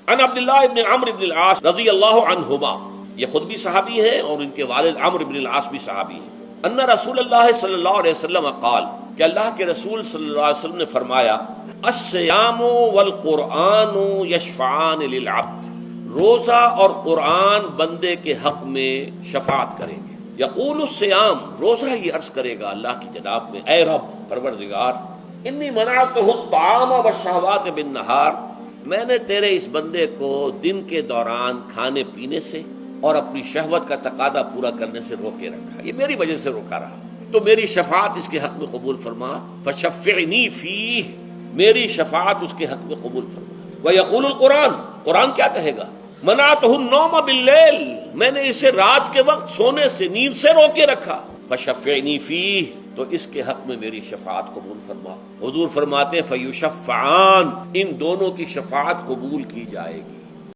عن عبداللہ ابن عمرو بن العاص رضی اللہ عنہما، یہ خود بھی صحابی ہیں اور ان کے والد عمرو بن العاص بھی صحابی ہیں، ان رسول اللہ صلی اللہ علیہ وسلم قال، کہ اللہ کے رسول صلی اللہ علیہ وسلم نے فرمایا، الصیام والقرآن یشفعان للعبد، روزہ اور قرآن بندے کے حق میں شفاعت کریں گے۔ یقول الصیام، روزہ یہ عرض کرے گا اللہ کی جناب میں، اے رب پروردگار، انی منعتہ الطعام والشہوات بالنہار، میں نے تیرے اس بندے کو دن کے دوران کھانے پینے سے اور اپنی شہوت کا تقاضا پورا کرنے سے روکے رکھا، یہ میری وجہ سے روکا رہا، تو میری شفاعت اس کے حق میں قبول فرما، فشفعنی فیہ، میری شفاعت اس کے حق میں قبول فرما۔ ویقول القرآن، قرآن کیا کہے گا، منعتہ النوم باللیل، میں نے اسے رات کے وقت سونے سے، نیند سے روکے رکھا، فشفعنی فیہ، تو اس کے حق میں میری شفاعت قبول فرما۔ حضور فرماتے ہیں فیشفعان، ان دونوں کی شفاعت قبول کی جائے گی۔